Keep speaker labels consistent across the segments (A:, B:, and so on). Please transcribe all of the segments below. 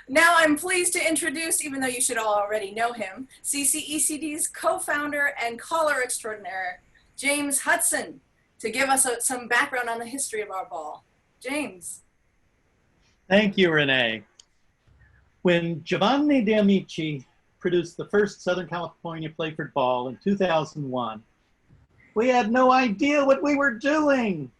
A: Now I'm pleased to introduce, even though you should all already know him, CCECD's co-founder and caller extraordinaire, James Hutson, to give us some background on the history of our ball. James.
B: Thank you, Renee. When Giovanni de Amici produced the first Southern California Playford Ball in 2001, we had no idea what we were doing.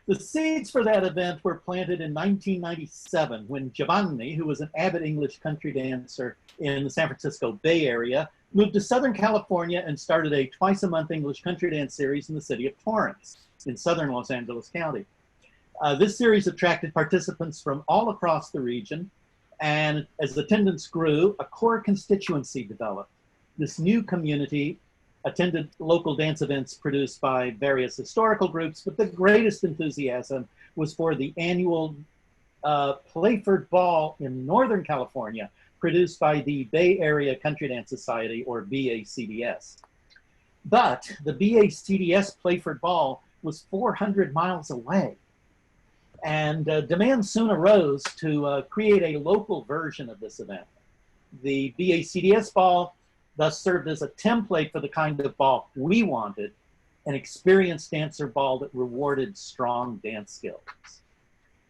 B: The seeds for that event were planted in 1997 when Giovanni, who was an avid English country dancer in the San Francisco Bay Area, moved to Southern California and started a twice-a-month English country dance series in the city of Torrance in southern Los Angeles County. This series attracted participants from all across the region, and as attendance grew, a core constituency developed. This new community attended local dance events produced by various historical groups, but the greatest enthusiasm was for the annual Playford Ball in Northern California, produced by the Bay Area Country Dance Society, or BACDS. But the BACDS Playford Ball was 400 miles away. And demand soon arose to create a local version of this event. The BACDS Ball thus served as a template for the kind of ball we wanted, an experienced dancer ball that rewarded strong dance skills.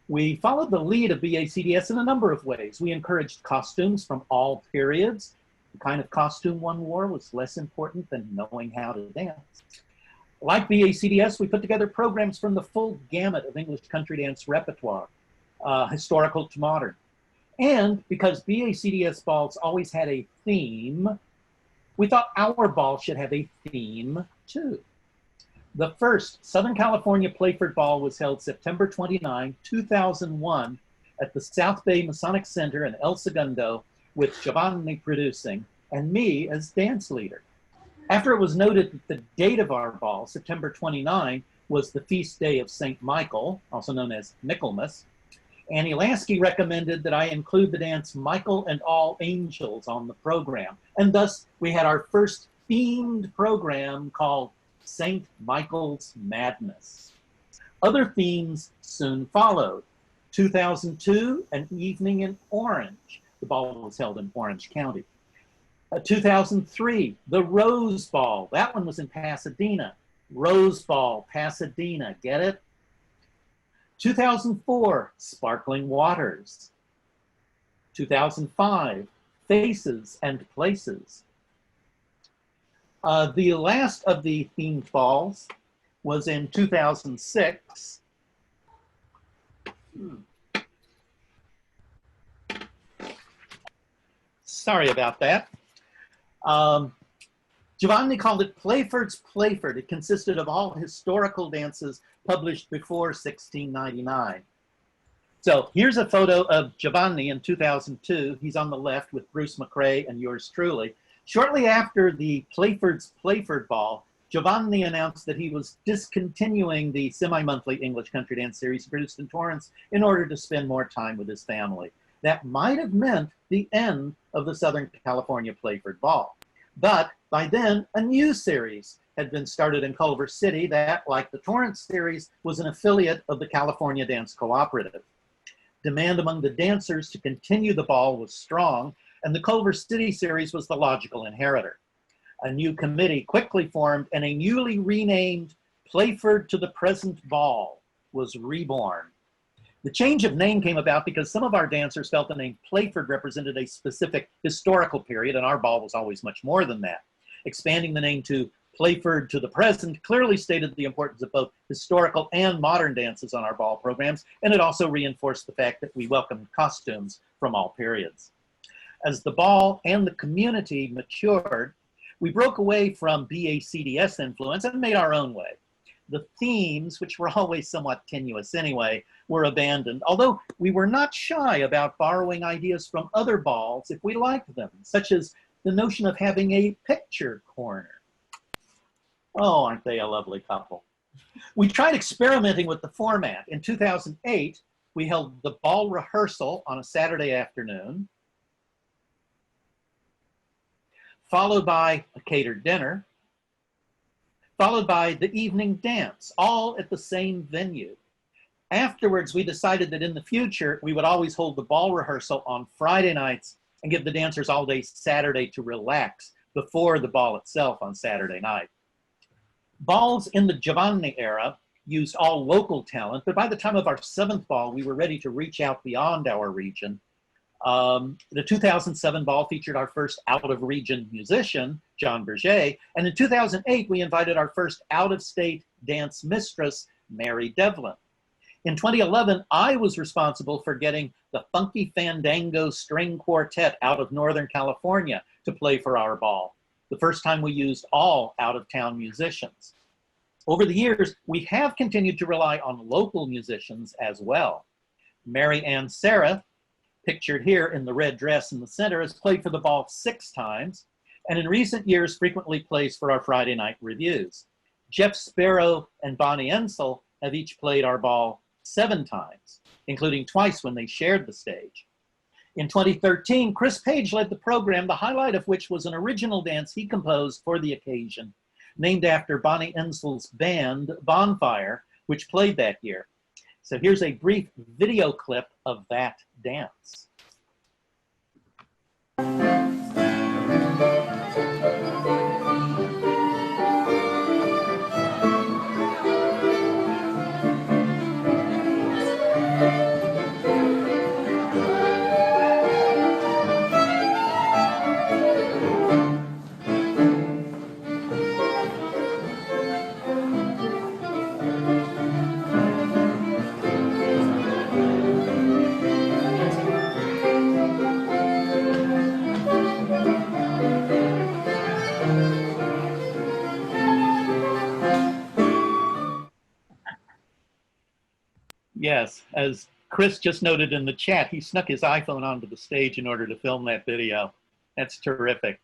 B: We followed the lead of BACDS in a number of ways. We encouraged costumes from all periods. The kind of costume one wore was less important than knowing how to dance. Like BACDS, we put together programs from the full gamut of English country dance repertoire, historical to modern. And because BACDS balls always had a theme, we thought our ball should have a theme too. The first Southern California Playford Ball was held September 29, 2001 at the South Bay Masonic Center in El Segundo, with Giovanni producing and me as dance leader. After it was noted that the date of our ball, September 29, was the feast day of St. Michael, also known as Michaelmas, Annie Lasky recommended that I include the dance Michael and All Angels on the program. And thus, we had our first themed program called St. Michael's Madness. Other themes soon followed. 2002, an evening in Orange. The ball was held in Orange County. 2003, the Rose Ball. That one was in Pasadena. Rose Ball, Pasadena, get it? 2004, Sparkling Waters. 2005, Faces and Places. The last of the themed balls was in 2006. Sorry about that. Giovanni called it Playford's Playford. It consisted of all historical dances published before 1699. So here's a photo of Giovanni in 2002. He's on the left with Bruce McRae and yours truly. Shortly after the Playford's Playford Ball, Giovanni announced that he was discontinuing the semi-monthly English country dance series produced in Torrance in order to spend more time with his family. That might have meant the end of the Southern California Playford Ball. But by then, a new series had been started in Culver City that, like the Torrance series, was an affiliate of the California Dance Cooperative. Demand among the dancers to continue the ball was strong, and the Culver City series was the logical inheritor. A new committee quickly formed, and a newly renamed Playford-to-the-Present Ball was reborn. The change of name came about because some of our dancers felt the name Playford represented a specific historical period, and our ball was always much more than that. Expanding the name to Playford to the Present clearly stated the importance of both historical and modern dances on our ball programs, and it also reinforced the fact that we welcomed costumes from all periods. As the ball and the community matured, we broke away from BACDS influence and made our own way. The themes, which were always somewhat tenuous anyway, were abandoned, although we were not shy about borrowing ideas from other balls if we liked them, such as the notion of having a picture corner. Oh, aren't they a lovely couple? We tried experimenting with the format. In 2008, we held the ball rehearsal on a Saturday afternoon, followed by a catered dinner, followed by the evening dance, all at the same venue. Afterwards, we decided that in the future, we would always hold the ball rehearsal on Friday nights and give the dancers all day Saturday to relax before the ball itself on Saturday night. Balls in the Giovanni era used all local talent, but by the time of our 7th ball, we were ready to reach out beyond our region. The 2007 ball featured our first out-of-region musician, John Berger, and in 2008, we invited our first out-of-state dance mistress, Mary Devlin. In 2011, I was responsible for getting the Funky Fandango String Quartet out of Northern California to play for our ball, the first time we used all out-of-town musicians. Over the years, we have continued to rely on local musicians as well. Mary Ann Serra, pictured here in the red dress in the center, has played for the ball 6 times, and in recent years frequently plays for our Friday night reviews. Jeff Sparrow and Bonnie Ensel have each played our ball 7 times, including twice when they shared the stage. In 2013, Chris Page led the program, the highlight of which was an original dance he composed for the occasion, named after Bonnie Ensel's band, Bonfire, which played that year. So here's a brief video clip of that dance. Yes, as Chris just noted in the chat, he snuck his iPhone onto the stage in order to film that video. That's terrific.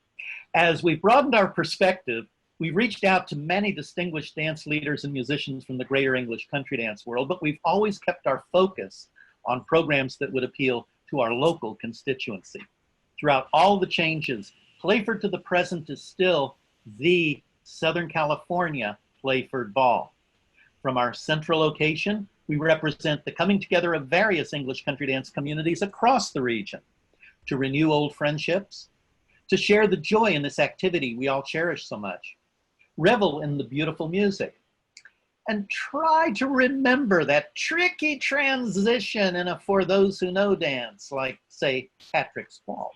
B: As we've broadened our perspective, we've reached out to many distinguished dance leaders and musicians from the greater English country dance world, but we've always kept our focus on programs that would appeal to our local constituency. Throughout all the changes, Playford-to-the-Present is still the Southern California Playford Ball. From our central location, we represent the coming together of various English country dance communities across the region to renew old friendships, to share the joy in this activity we all cherish so much, revel in the beautiful music, and try to remember that tricky transition in a For Those Who Know dance, like, say, Patrick's Waltz.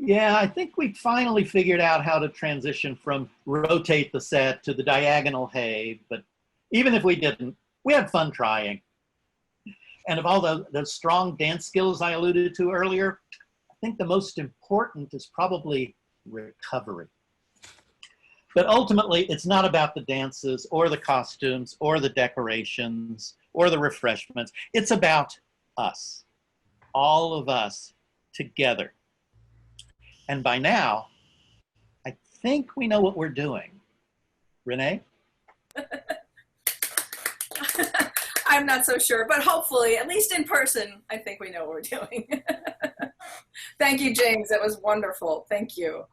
B: Yeah, I think we finally figured out how to transition from rotate the set to the diagonal hay, but even if we didn't, we had fun trying. And of all those strong dance skills I alluded to earlier, I think the most important is probably recovery. But ultimately, it's not about the dances or the costumes or the decorations or the refreshments. It's about us, all of us together. And by now, I think we know what we're doing. Renee?
A: I'm not so sure, but hopefully, at least in person, I think we know what we're doing. Thank you, James. That was wonderful. Thank you.